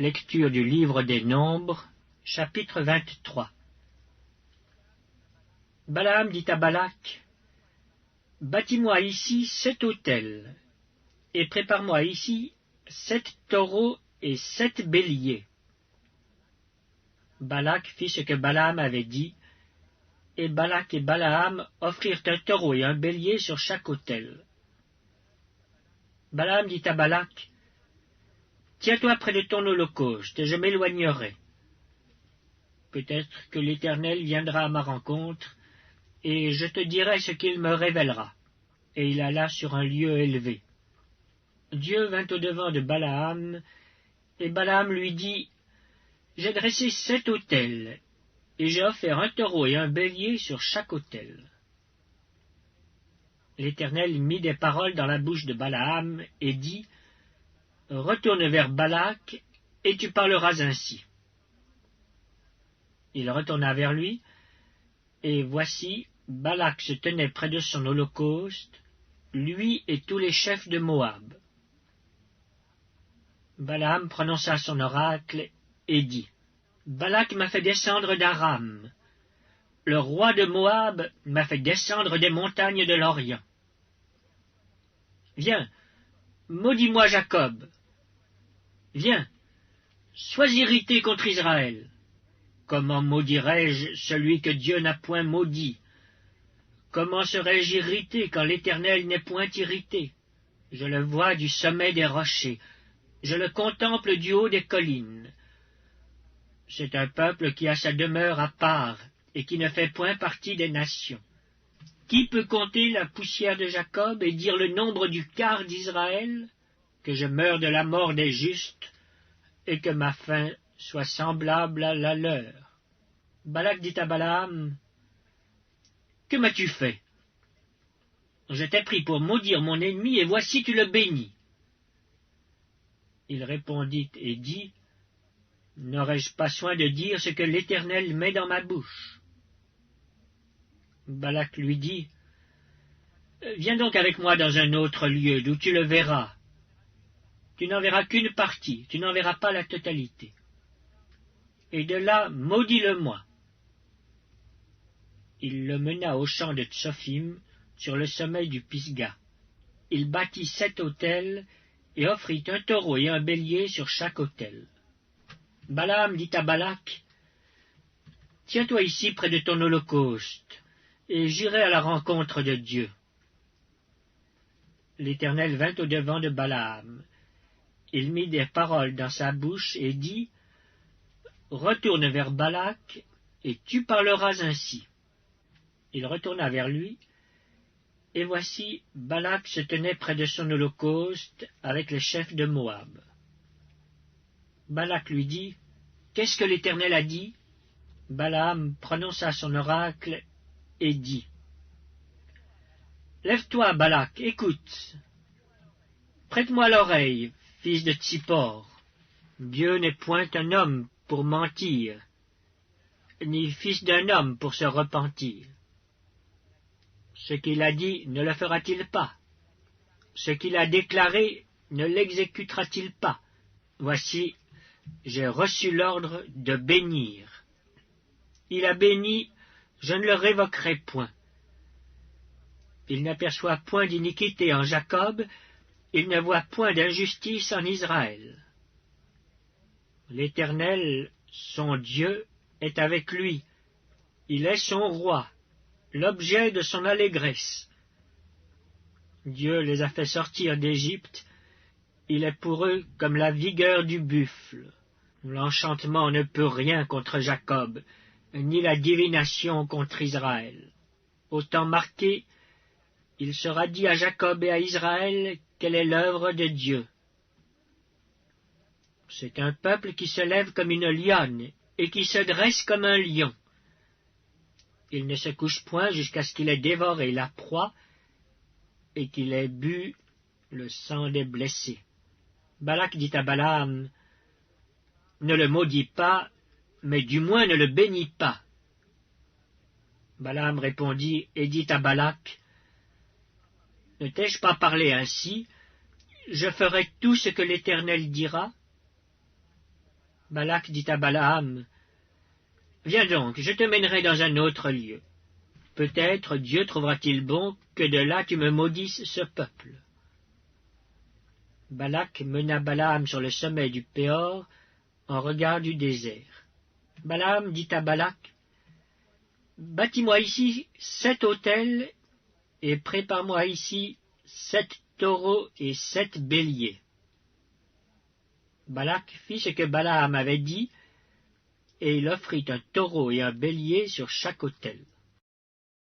Lecture du livre des Nombres, chapitre 23. Balaam dit à Balak, « Bâtis-moi ici 7 autels, et prépare-moi ici 7 taureaux et 7 béliers. » Balak fit ce que Balaam avait dit, et Balak et Balaam offrirent un taureau et un bélier sur chaque autel. Balaam dit à Balak, « Tiens-toi près de ton holocauste, et je m'éloignerai. Peut-être que l'Éternel viendra à ma rencontre, et je te dirai ce qu'il me révélera. » Et il alla sur un lieu élevé. Dieu vint au-devant de Balaam, et Balaam lui dit, « J'ai dressé 7 autels, et j'ai offert un taureau et un bélier sur chaque autel. » L'Éternel mit des paroles dans la bouche de Balaam, et dit, « Retourne vers Balak, et tu parleras ainsi. » Il retourna vers lui, et voici, Balak se tenait près de son holocauste, lui et tous les chefs de Moab. Balaam prononça son oracle et dit, « Balak m'a fait descendre d'Aram. Le roi de Moab m'a fait descendre des montagnes de l'Orient. Viens, maudis-moi Jacob. Viens, sois irrité contre Israël. Comment maudirais-je celui que Dieu n'a point maudit? Comment serais-je irrité quand l'Éternel n'est point irrité? Je le vois du sommet des rochers, je le contemple du haut des collines. C'est un peuple qui a sa demeure à part et qui ne fait point partie des nations. Qui peut compter la poussière de Jacob et dire le nombre du quart d'Israël? Que je meure de la mort des justes et que ma fin soit semblable à la leur. » Balak dit à Balaam, « Que m'as-tu fait? Je t'ai pris pour maudire mon ennemi, et voici tu le bénis. » Il répondit et dit, « N'aurais-je pas soin de dire ce que l'Éternel met dans ma bouche? » Balak lui dit, « Viens donc avec moi dans un autre lieu, d'où tu le verras. Tu n'en verras qu'une partie, tu n'en verras pas la totalité. Et de là, maudis-le-moi. » Il le mena au champ de Tsophim, sur le sommet du Pisga. Il bâtit 7 autels, et offrit un taureau et un bélier sur chaque autel. Balaam dit à Balak, « Tiens-toi ici près de ton holocauste, et j'irai à la rencontre de Dieu. » L'Éternel vint au-devant de Balaam. Il mit des paroles dans sa bouche et dit, « Retourne vers Balak, et tu parleras ainsi. » Il retourna vers lui, et voici, Balak se tenait près de son holocauste avec les chefs de Moab. Balak lui dit, « Qu'est-ce que l'Éternel a dit? » Balaam prononça son oracle et dit, « Lève-toi, Balak, écoute. Prête-moi l'oreille, fils de Tsippor. Dieu n'est point un homme pour mentir, ni fils d'un homme pour se repentir. Ce qu'il a dit ne le fera-t-il pas? Ce qu'il a déclaré ne l'exécutera-t-il pas? Voici, j'ai reçu l'ordre de bénir. Il a béni, je ne le révoquerai point. Il n'aperçoit point d'iniquité en Jacob, il ne voit point d'injustice en Israël. L'Éternel, son Dieu, est avec lui. Il est son roi, l'objet de son allégresse. Dieu les a fait sortir d'Égypte, il est pour eux comme la vigueur du buffle. L'enchantement ne peut rien contre Jacob, ni la divination contre Israël. Au temps marqué, il sera dit à Jacob et à Israël quelle est l'œuvre de Dieu. C'est un peuple qui se lève comme une lionne et qui se dresse comme un lion. Il ne se couche point jusqu'à ce qu'il ait dévoré la proie et qu'il ait bu le sang des blessés. Balak dit à Balaam, « Ne le maudis pas, mais du moins ne le bénis pas. » Balaam répondit et dit à Balak, « Ne t'ai-je pas parlé ainsi? Je ferai tout ce que l'Éternel dira. » Balak dit à Balaam, « Viens donc, je te mènerai dans un autre lieu. Peut-être Dieu trouvera-t-il bon que de là tu me maudisses ce peuple. » Balak mena Balaam sur le sommet du Péor, en regard du désert. Balaam dit à Balak, « Bâtis-moi ici 7 autels, et prépare-moi ici 7 taureaux et 7 béliers. » Balak fit ce que Balaam avait dit, et il offrit un taureau et un bélier sur chaque autel.